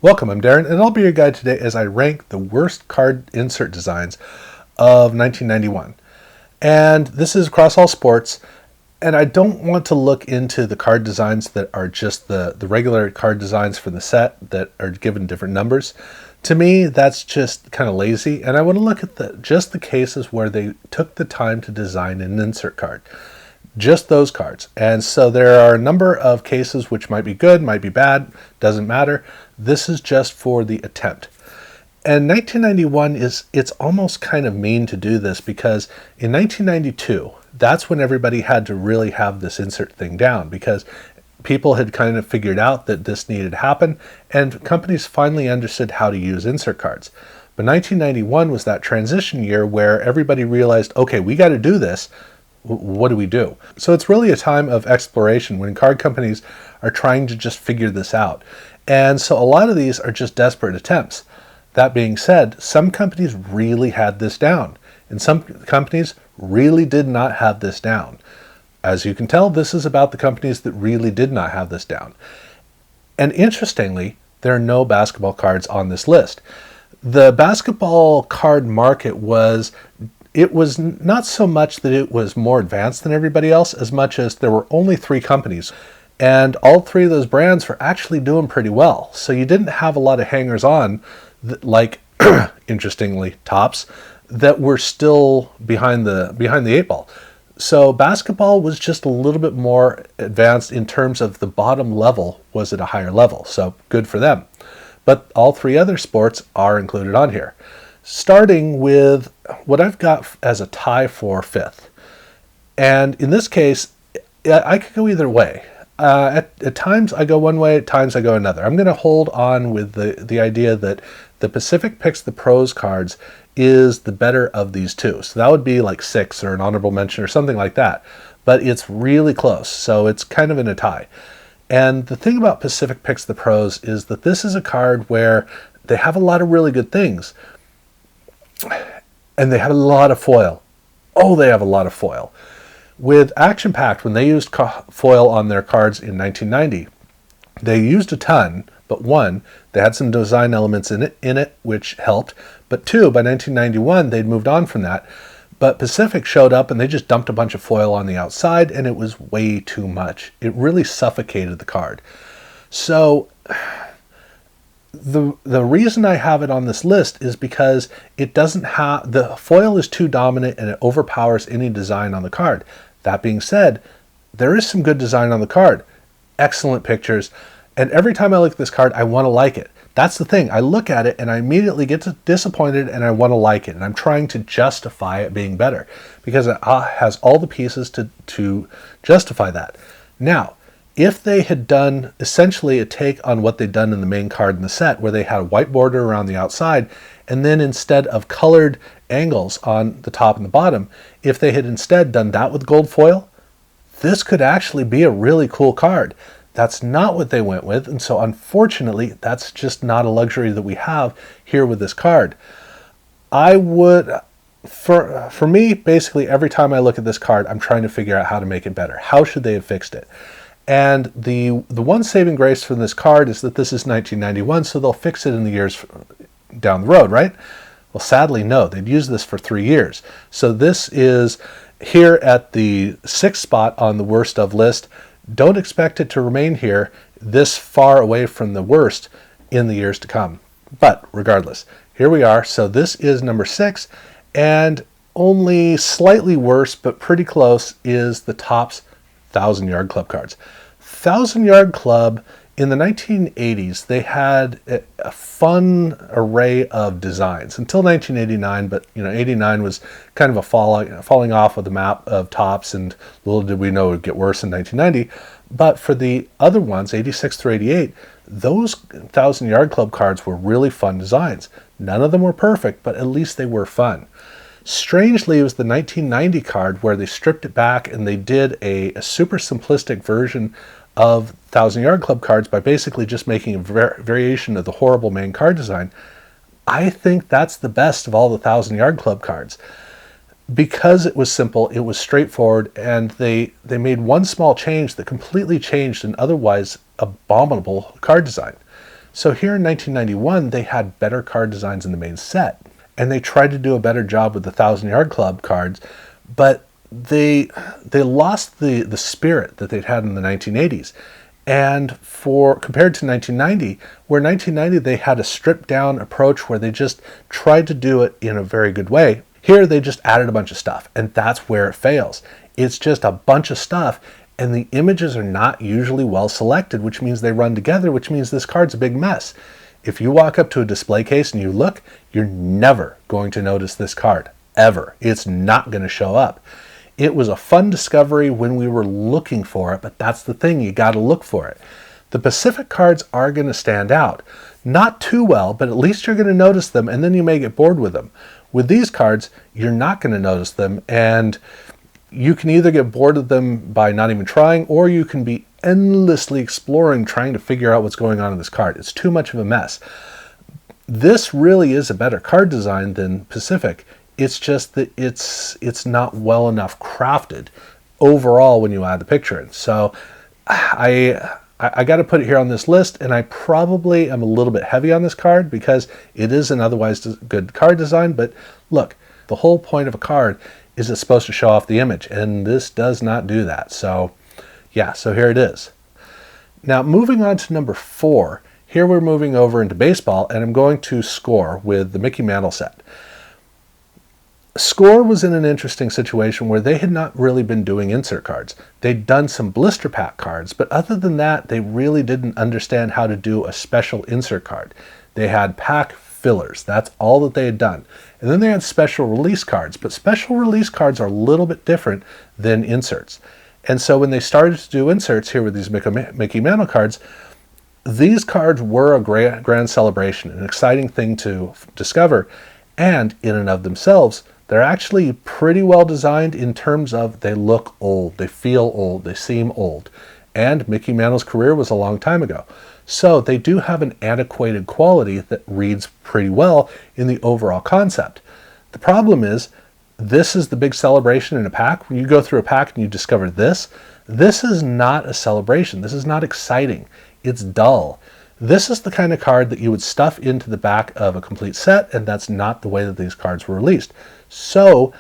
Welcome, I'm Darren, and I'll be your guide today as I rank the worst card insert designs of 1991. And this is across all sports, and I don't want to look into the card designs that are just the regular card designs for the set that are given different numbers. To me, that's just kind of lazy, and I want to look at just the cases where they took the time to design an insert card. Just those cards. And so there are a number of cases which might be good, might be bad, doesn't matter. This is just for the attempt. And 1991 it's almost kind of mean to do this because in 1992, that's when everybody had to really have this insert thing down because people had kind of figured out that this needed to happen and companies finally understood how to use insert cards. But 1991 was that transition year where everybody realized, okay, we got to do this. What do we do? So it's really a time of exploration when card companies are trying to just figure this out. And so a lot of these are just desperate attempts. That being said, some companies really had this down, and some companies really did not have this down. As you can tell, this is about the companies that really did not have this down. And interestingly, there are no basketball cards on this list. The basketball card market was not so much that it was more advanced than everybody else as much as there were only 3 companies. And all 3 of those brands were actually doing pretty well. So you didn't have a lot of hangers on, like, interestingly, Topps, that were still behind the 8 ball. So basketball was just a little bit more advanced in terms of the bottom level was at a higher level. So good for them. But all 3 other sports are included on here. Starting with what I've got as a tie for 5th. And in this case, I could go either way. At times I go one way, at times I go another. I'm going to hold on with the idea that the Pacific Picks the Pros cards is the better of these 2. So that would be like 6 or an honorable mention or something like that. But it's really close, so it's kind of in a tie. And the thing about Pacific Picks the Pros is that this is a card where they have a lot of really good things. And they have a lot of foil. Oh, they have a lot of foil. With Action Pact, when they used foil on their cards in 1990, they used a ton, but 1, they had some design elements in it which helped, but 2, by 1991, they'd moved on from that. But Pacific showed up and they just dumped a bunch of foil on the outside, and it was way too much. It really suffocated the card. So the reason I have it on this list is because it doesn't have, the foil is too dominant and it overpowers any design on the card. That being said, there is some good design on the card. Excellent pictures. And every time I look at this card, I want to like it. That's the thing. I look at it and I immediately get disappointed and I want to like it. And I'm trying to justify it being better because it has all the pieces to justify that. Now, if they had done essentially a take on what they'd done in the main card in the set, where they had a white border around the outside, and then instead of colored angles on the top and the bottom, if they had instead done that with gold foil, this could actually be a really cool card. That's not what they went with, and so unfortunately, that's just not a luxury that we have here with this card. I would, for me, basically every time I look at this card, I'm trying to figure out how to make it better. How should they have fixed it? And the one saving grace from this card is that this is 1991, so they'll fix it in the years down the road, right? Well, sadly, no. They'd used this for 3 years. So this is here at the 6th spot on the worst of list. Don't expect it to remain here this far away from the worst in the years to come. But regardless, here we are. So this is number 6, and only slightly worse, but pretty close, is the Topps 1,000-yard club cards. 1,000-yard club, in the 1980s, they had a fun array of designs until 1989, but 89 was kind of a falling off of the map of Topps, and little did we know it would get worse in 1990. But for the other ones, 86 through 88, those 1,000-yard club cards were really fun designs. None of them were perfect, but at least they were fun. Strangely, it was the 1990 card where they stripped it back and they did a super simplistic version of 1,000-yard club cards by basically just making a variation of the horrible main card design. I think that's the best of all the 1,000-yard club cards. Because it was simple, it was straightforward, and they made one small change that completely changed an otherwise abominable card design. So here in 1991, they had better card designs in the main set, and they tried to do a better job with the 1,000-Yard Club cards, but they lost the spirit that they'd had in the 1980s. And compared to 1990, where 1990 they had a stripped down approach where they just tried to do it in a very good way, here they just added a bunch of stuff, and that's where it fails. It's just a bunch of stuff, and the images are not usually well selected, which means they run together, which means this card's a big mess. If you walk up to a display case and you look, you're never going to notice this card, ever. It's not going to show up. It was a fun discovery when we were looking for it, but that's the thing, you got to look for it. The Pacific cards are going to stand out. Not too well, but at least you're going to notice them, and then you may get bored with them. With these cards, you're not going to notice them, and you can either get bored of them by not even trying, or you can be endlessly exploring, trying to figure out what's going on in this card. It's too much of a mess. This really is a better card design than Pacific. It's just that it's not well enough crafted overall when you add the picture in. So I got to put it here on this list, and I probably am a little bit heavy on this card because it is an otherwise good card design. But look, the whole point of a card is it's supposed to show off the image, and this does not do that. So yeah, so here it is. Now moving on to number 4, here we're moving over into baseball, and I'm going to Score with the Mickey Mantle set. Score was in an interesting situation where they had not really been doing insert cards. They'd done some blister pack cards, but other than that, they really didn't understand how to do a special insert card. They had pack fillers. That's all that they had done. And then they had special release cards, but special release cards are a little bit different than inserts. And so when they started to do inserts here with these Mickey Mantle cards, these cards were a grand celebration, an exciting thing to discover, and in and of themselves, they're actually pretty well designed in terms of they look old, they feel old, they seem old. And Mickey Mantle's career was a long time ago. So they do have an antiquated quality that reads pretty well in the overall concept. The problem is, this is the big celebration in a pack. When you go through a pack and you discover this is not a celebration. This is not exciting. It's dull. This is the kind of card that you would stuff into the back of a complete set, and that's not the way that these cards were released. So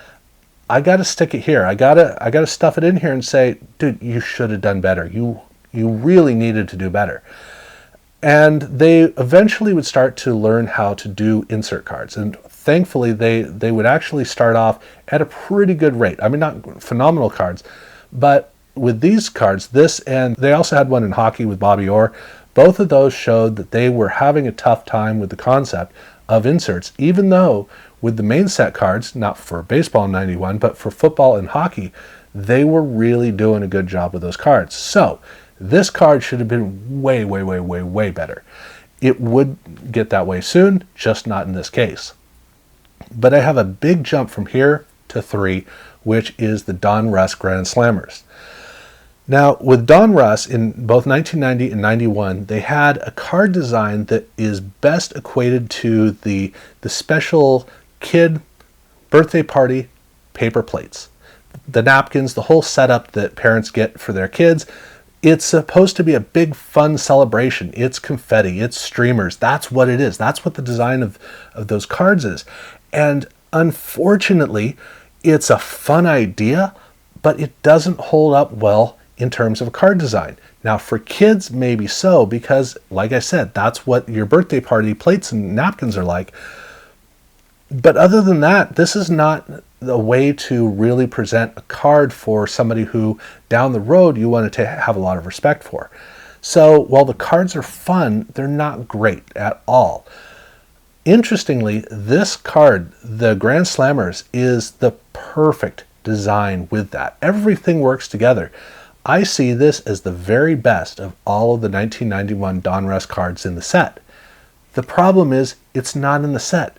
I got to stick it here. I gotta stuff it in here and say, dude, you should have done better. You really needed to do better. And they eventually would start to learn how to do insert cards. And thankfully, they would actually start off at a pretty good rate. I mean, not phenomenal cards, but with these cards, this, and they also had one in hockey with Bobby Orr, both of those showed that they were having a tough time with the concept of inserts, even though with the main set cards, not for baseball in 91, but for football and hockey, they were really doing a good job with those cards. So this card should have been way, way, way, way, way better. It would get that way soon, just not in this case. But I have a big jump from here to 3, which is the Don Russ Grand Slammers. Now, with Don Russ, in both 1990 and 91, they had a card design that is best equated to the special kid birthday party paper plates. The napkins, the whole setup that parents get for their kids. It's supposed to be a big fun celebration. It's confetti, it's streamers. That's what it is. That's what the design of those cards is. And unfortunately, it's a fun idea, but it doesn't hold up well in terms of a card design. Now for kids, maybe so, because like I said, that's what your birthday party plates and napkins are like. But other than that, this is not the way to really present a card for somebody who down the road you want to have a lot of respect for. So while the cards are fun, they're not great at all. Interestingly, this card, the Grand Slammers, is the perfect design with that. Everything works together. I see this as the very best of all of the 1991 Don Russ cards in the set. The problem is, it's not in the set.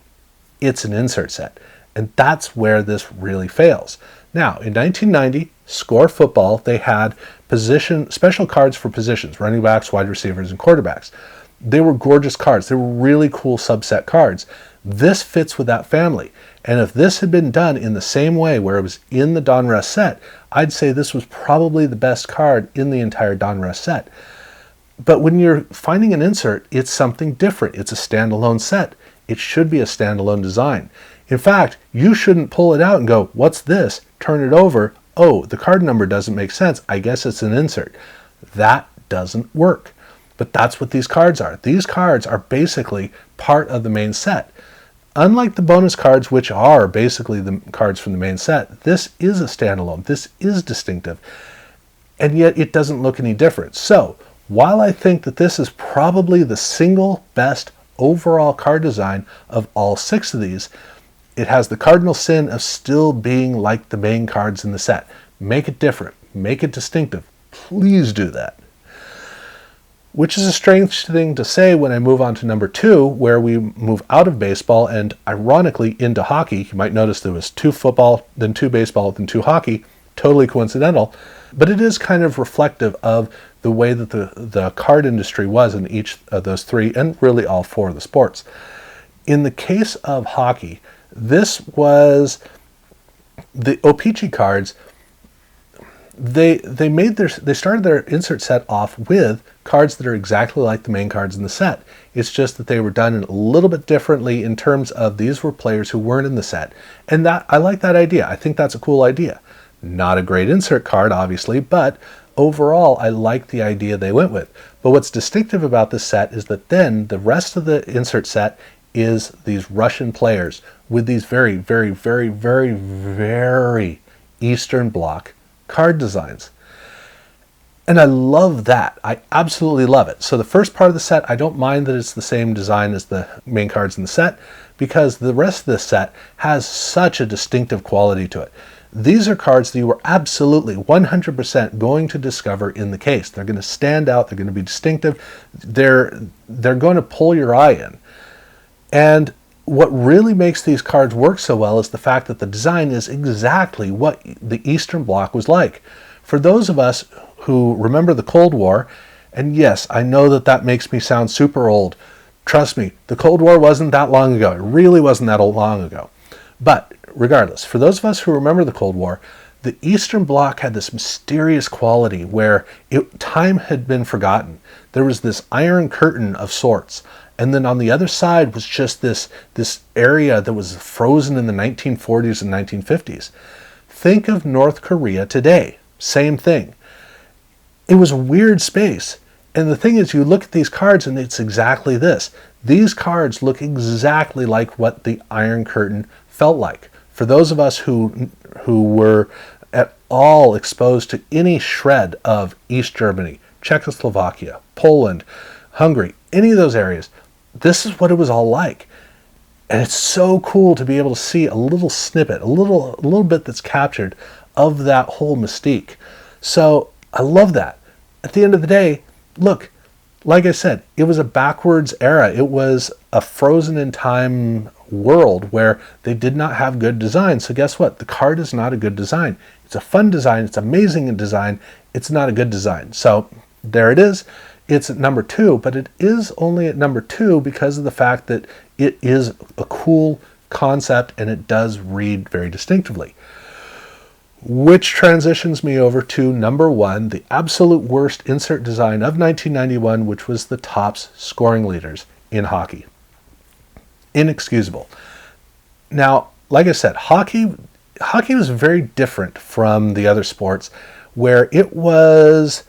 It's an insert set. And that's where this really fails. Now, in 1990, Score Football, they had special cards for positions, running backs, wide receivers, and quarterbacks. They were gorgeous cards. They were really cool subset cards. This fits with that family. And if this had been done in the same way where it was in the Don Russ set, I'd say this was probably the best card in the entire Don Russ set. But when you're finding an insert, it's something different. It's a standalone set. It should be a standalone design. In fact, you shouldn't pull it out and go, what's this? Turn it over. Oh, the card number doesn't make sense. I guess it's an insert. That doesn't work. But that's what these cards are. These cards are basically part of the main set. Unlike the bonus cards, which are basically the cards from the main set, this is a standalone. This is distinctive. And yet it doesn't look any different. So, while I think that this is probably the single best overall card design of all 6 of these, it has the cardinal sin of still being like the main cards in the set. Make it different. Make it distinctive. Please do that. Which is a strange thing to say when I move on to number 2, where we move out of baseball and ironically into hockey. You might notice there was 2 football, then 2 baseball, then 2 hockey. Totally coincidental. But it is kind of reflective of the way that the card industry was in each of those 3, and really all 4 of the sports. In the case of hockey, this was the o-pee-chee cards. They started their insert set off with cards that are exactly like the main cards in the set. It's just that they were done a little bit differently in terms of these were players who weren't in the set. And that I like that idea. I think that's a cool idea. Not a great insert card, obviously, but overall, I like the idea they went with. But what's distinctive about this set is that then the rest of the insert set is these Russian players with these very, very, very, very, very Eastern Bloc card designs. And I love that. I absolutely love it. So the first part of the set, I don't mind that it's the same design as the main cards in the set, because the rest of the set has such a distinctive quality to it. These are cards that you are absolutely 100% going to discover in the case. They're going to stand out. They're going to be distinctive. They're going to pull your eye in. And what really makes these cards work so well is the fact that the design is exactly what the Eastern Bloc was like. For those of us who remember the Cold War, and yes, I know that that makes me sound super old. Trust me, the Cold War wasn't that long ago. It really wasn't that long ago. But regardless, for those of us who remember the Cold War, the Eastern Bloc had this mysterious quality where time had been forgotten. There was this iron curtain of sorts. And then on the other side was just this area that was frozen in the 1940s and 1950s. Think of North Korea today. Same thing. It was a weird space. And the thing is, you look at these cards and it's exactly this. These cards look exactly like what the Iron Curtain felt like. For those of us who were at all exposed to any shred of East Germany, Czechoslovakia, Poland, Hungary, any of those areas, this is what it was all like. And it's so cool to be able to see a little snippet, a little bit that's captured of that whole mystique. So I love that. At the end of the day, look, like I said, it was a backwards era. It was a frozen in time world where they did not have good design. So guess what? The card is not a good design. It's a fun design. It's amazing in design. It's not a good design. So there it is. It's at number 2, but it is only at number 2 because of the fact that it is a cool concept and it does read very distinctively. Which transitions me over to number 1, the absolute worst insert design of 1991, which was the Topps scoring leaders in hockey. Inexcusable. Now, like I said, hockey was very different from the other sports, where it was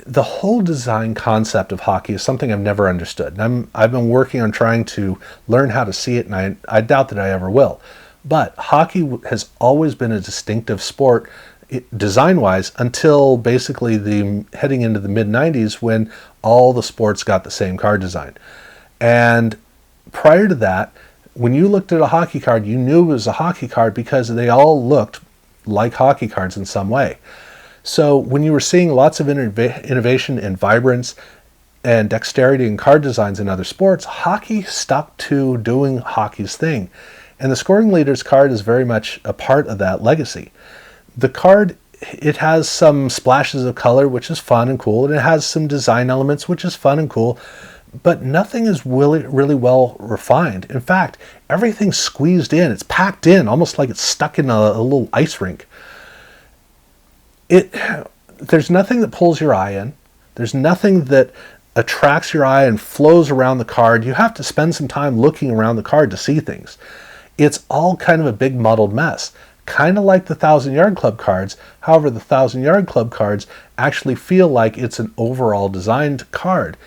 the whole design concept of hockey is something I've never understood. And I've been working on trying to learn how to see it, and I doubt that I ever will. But hockey has always been a distinctive sport design-wise until basically heading into the mid-90s when all the sports got the same card design. And prior to that, when you looked at a hockey card, you knew it was a hockey card because they all looked like hockey cards in some way. So when you were seeing lots of innovation and vibrance and dexterity in card designs in other sports, hockey stuck to doing hockey's thing. And the scoring leaders card is very much a part of that legacy. The card, it has some splashes of color, which is fun and cool, and it has some design elements, which is fun and cool, but nothing is really well refined. In fact, everything's squeezed in. It's packed in, almost like it's stuck in a little ice rink. There's nothing that pulls your eye in. There's nothing that attracts your eye and flows around the card. You have to spend some time looking around the card to see things. It's all kind of a big muddled mess, kind of like the 1,000-Yard Club cards. However, the 1,000-Yard Club cards actually feel like it's an overall designed card.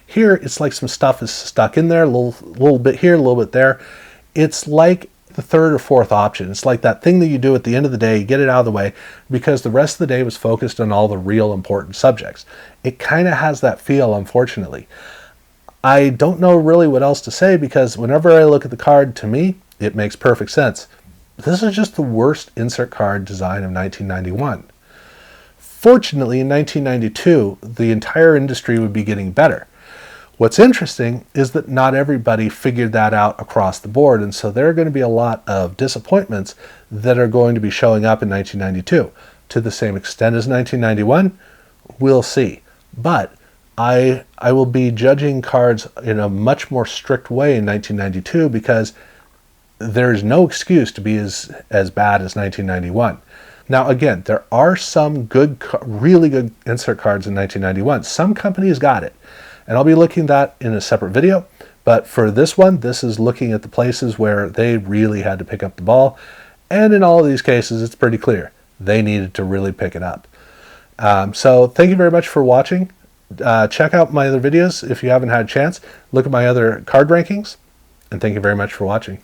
Here, it's like some stuff is stuck in there, a little bit here, a little bit there. It's like the third or fourth option. It's like that thing that you do at the end of the day, you get it out of the way, because the rest of the day was focused on all the real important subjects. It kind of has that feel, unfortunately. I don't know really what else to say, because whenever I look at the card, to me, it makes perfect sense. This is just the worst insert card design of 1991. Fortunately, in 1992, the entire industry would be getting better. What's interesting is that not everybody figured that out across the board, and so there are going to be a lot of disappointments that are going to be showing up in 1992. To the same extent as 1991, we'll see. But I will be judging cards in a much more strict way in 1992, because there's no excuse to be as bad as 1991. Now again, there are some good, really good insert cards in 1991. Some companies got it. And I'll be looking at that in a separate video. But for this one, this is looking at the places where they really had to pick up the ball. And in all of these cases, it's pretty clear they needed to really pick it up. So thank you very much for watching. Check out my other videos if you haven't had a chance. Look at my other card rankings. And thank you very much for watching.